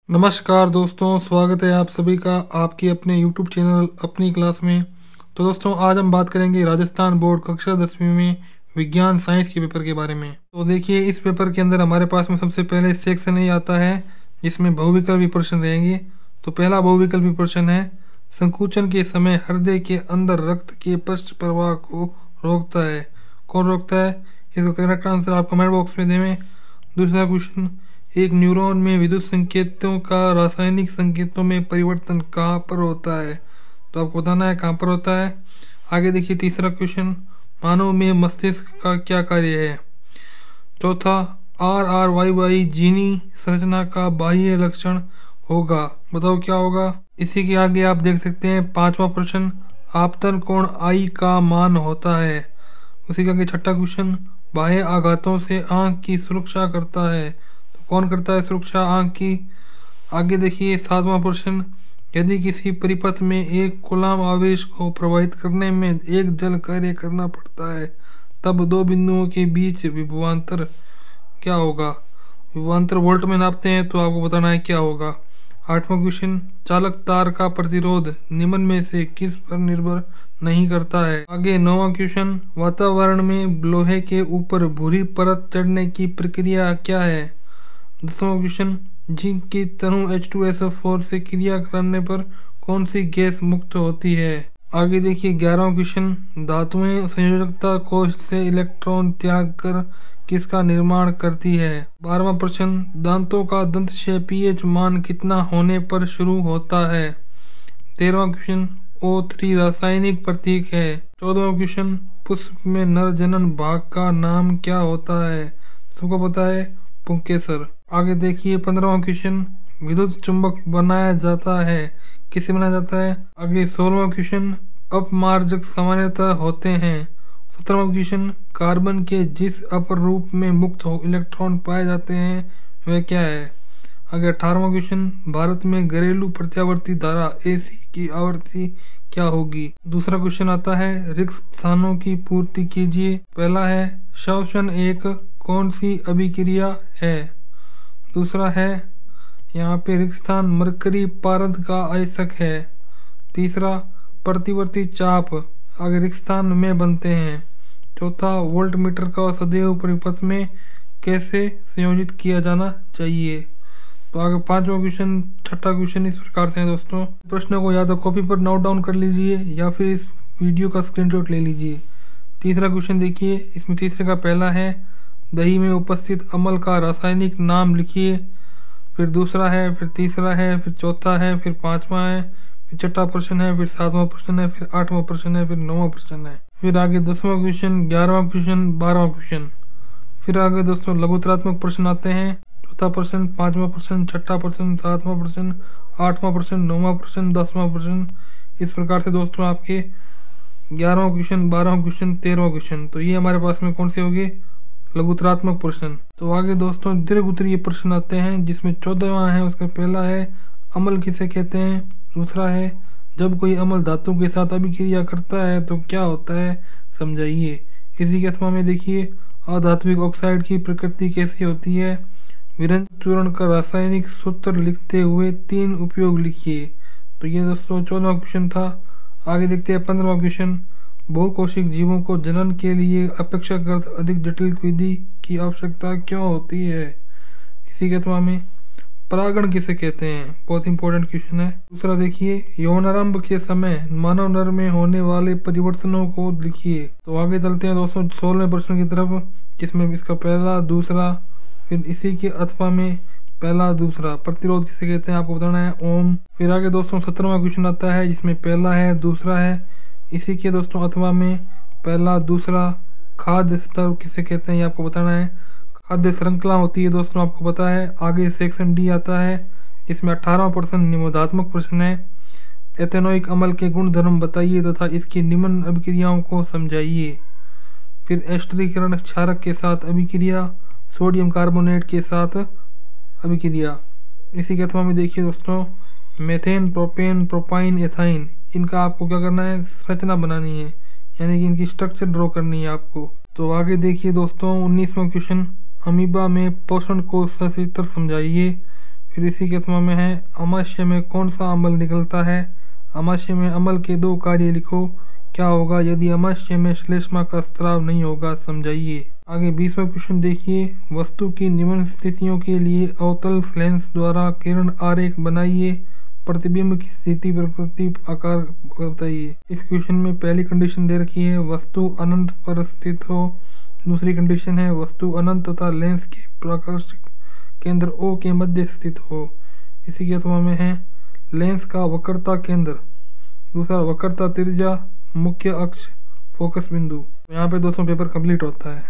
नमस्कार दोस्तों, स्वागत है आप सभी का आपके अपने YouTube चैनल अपनी क्लास में। तो दोस्तों, आज हम बात करेंगे राजस्थान बोर्ड कक्षा 10वीं में विज्ञान साइंस के पेपर के बारे में। तो देखिए, इस पेपर के अंदर हमारे पास में सबसे पहले सेक्शन ए आता है जिसमें बहुविकल्पी प्रश्न रहेंगे। तो पहला बहुविकल्पी प्रश्न है, संकुचन के समय हृदय के अंदर रक्त के पृष्ठ प्रवाह को रोकता है, कौन रोकता है? इसका करेक्ट आंसर आप कमेंट बॉक्स में देवें। दूसरा क्वेश्चन, एक न्यूरॉन में विद्युत संकेतों का रासायनिक संकेतों में परिवर्तन कहाँ पर होता है? तो आपको बताना है कहाँ पर होता है। आगे देखिए, तीसरा क्वेश्चन, मानव में मस्तिष्क का क्या कार्य है? चौथा, RRYY जीनी संरचना का बाह्य लक्षण होगा, बताओ क्या होगा? इसी के आगे आप देख सकते हैं पांचवा प्रश्न, आपतन कोण I का मान होता है। उसी के आगे छठा क्वेश्चन, बाह्य आघातों से आंख की सुरक्षा करता है, कौन करता है सुरक्षा आंख की? आगे देखिए सातवां प्रश्न, यदि किसी परिपथ में एक कूलाम आवेश को प्रवाहित करने में एक जल कार्य करना पड़ता है, तब दो बिंदुओं के बीच विभवांतर क्या होगा? विभवांतर वोल्ट में नापते हैं, तो आपको बताना है क्या होगा। आठवां क्वेश्चन, चालक तार का प्रतिरोध निम्न में से किस पर निर्भर नहीं करता है? आगे नौवां क्वेश्चन, वातावरण में लोहे के ऊपर भूरी परत चढ़ने की प्रक्रिया क्या है? 10वां क्वेश्चन, जिंक की तनु H2SO4 से क्रिया करने पर कौन सी गैस मुक्त होती है? आगे देखिए 11वां क्वेश्चन, धातुएं संयोजकता कोश से इलेक्ट्रॉन त्याग कर किसका निर्माण करती है? 12वां प्रश्न, दांतों का दंतक्षय pH मान कितना होने पर शुरू होता है? 13वां क्वेश्चन, O3 रासायनिक प्रतीक है। 14वां क्वेश्चन, पुष्प में नर जनन भाग का नाम क्या होता है? सबको पता है, पुंकेसर। आगे देखिए 15वां क्वेश्चन, विद्युत चुंबक बनाया जाता है, किससे बनाया जाता है? आगे 16वां क्वेश्चन, अपमार्जक सामान्यतः होते हैं। 17वां क्वेश्चन, कार्बन के जिस अपर रूप में मुक्त इलेक्ट्रॉन पाए जाते हैं वह क्या है? आगे 18वां क्वेश्चन, भारत में घरेलू प्रत्यावर्ती धारा AC की आवृत्ति क्या होगी? दूसरा क्वेश्चन आता है, रिक्त स्थानों की पूर्ति कीजिए। पहला है, श्वसन एक कौन सी अभिक्रिया है? दूसरा है, यहाँ पे रिक्त स्थान मरकरी पारद का आयस्क है। तीसरा, प्रतिवर्ती चाप आगे रिक्त स्थान में बनते हैं। चौथा, वोल्ट मीटर का सदैव परिपथ में कैसे संयोजित किया जाना चाहिए? तो आगे पांचवा क्वेश्चन, छठा क्वेश्चन इस प्रकार से है दोस्तों। प्रश्नों को या तो कॉपी पर नोट डाउन कर लीजिए या फिर इस वीडियो का स्क्रीनशॉट ले लीजिए। तीसरा क्वेश्चन देखिए, इसमें तीसरे का पहला है, दही में उपस्थित अम्ल का रासायनिक नाम लिखिए। फिर दूसरा है, फिर तीसरा है, फिर चौथा है, फिर पांचवा है, फिर छठा प्रश्न है, फिर सातवां प्रश्न है, फिर आठवां प्रश्न है, फिर नौवां प्रश्न है। फिर आगे 10वां क्वेश्चन, 11वां क्वेश्चन, 12वां क्वेश्चन। फिर आगे दोस्तों लघुतरात्मक प्रश्न आते हैं। चौथा प्रश्न, पांचवा प्रश्न, छठा प्रश्न, सातवां प्रश्न, आठवां प्रश्न, नौवां प्रश्न, 10वां प्रश्न। इस प्रकार से दोस्तों आपके 11वां क्वेश्चन, 12वां क्वेश्चन, 13वां क्वेश्चन। तो ये हमारे पास में कौन से हो गए? लघुतरात्मक प्रश्न। तो आगे दोस्तों दीर्घ उत्तरीय प्रश्न आते हैं, जिसमें 14वां है, उसका पहला है, अम्ल किसे कहते हैं? दूसरा है, जब कोई अम्ल धातु के साथ अभिक्रिया करता है तो क्या होता है, समझाइए। इसी के अथवा में देखिए, अधात्विक ऑक्साइड की प्रकृति कैसी होती है? विरंजन चूर्ण का रासायनिक सूत्र लिखते हुए 3 उपयोग लिखिए। तो ये दोस्तों 14वां क्वेश्चन था। आगे देखते हैं 15वां क्वेश्चन, बहुकोशिक जीवों को जनन के लिए अपेक्षाकृत अधिक जटिल विधि की आवश्यकता क्यों होती है? इसी के अथवा में परागण किसे कहते हैं? बहुत इंपॉर्टेंट क्वेश्चन है। दूसरा देखिए, यौनारंभ के समय मानव नर में होने वाले परिवर्तनों को लिखिए। तो आगे चलते हैं दोस्तों 16वें प्रश्न की तरफ, जिसमें इसका पहला, दूसरा, फिर इसी के अथवा में पहला, दूसरा। प्रतिरोध किसे कहते हैं आपको बताना है, ओम। फिर आगे दोस्तों 17वां क्वेश्चन आता है, जिसमें पहला है, दूसरा है, इसी के दोस्तों अथवा में पहला, दूसरा। खाद्य स्तर किसे कहते हैं ये आपको बताना है। खाद्य श्रृंखला होती है दोस्तों, आपको पता है। आगे सेक्शन डी आता है, इसमें 18वां प्रश्न निबंधात्मक प्रश्न है, एथेनोइक अम्ल के गुण धर्म बताइए तथा इसकी निम्न अभिक्रियाओं को समझाइए। फिर एस्टरीकरण क्षारक के साथ अभिक्रिया, सोडियम कार्बोनेट के साथ अभिक्रिया। इसी के अथवा में देखिए दोस्तों, मेथेन, प्रोपेन, प्रोपाइन, एथाइन, इनका आपको क्या करना है, संरचना बनानी है, यानी कि इनकी स्ट्रक्चर ड्रॉ करनी है आपको। तो आगे देखिए दोस्तों 19वां क्वेश्चन, अमीबा में पोषण को सचित्र समझाइए। फिर इसी के अथवा में है अमाशय में कौन सा अम्ल निकलता है। अमाशय में अम्ल के 2 कार्य लिखो। क्या होगा यदि अमाशय में श्लेष्मा का स्राव नहीं होगा, समझाइए। आगे 20वां क्वेश्चन देखिए। वस्तु की निम्न स्थितियों के लिए अवतल लेंस द्वारा किरण आरेख बनाइए। प्रतिबिंब की स्थिति प्रकृति आकार बताइए। इस क्वेश्चन में पहली कंडीशन दे रखी है वस्तु अनंत पर स्थित हो। दूसरी कंडीशन है वस्तु अनंत तथा लेंस के प्रकाशिक केंद्र O के मध्य स्थित हो। इसी के अथवा में है लेंस का वक्रता केंद्र, दूसरा वक्रता त्रिज्या, मुख्य अक्ष, फोकस बिंदु। यहाँ पे दोस्तों पेपर कंप्लीट होता है।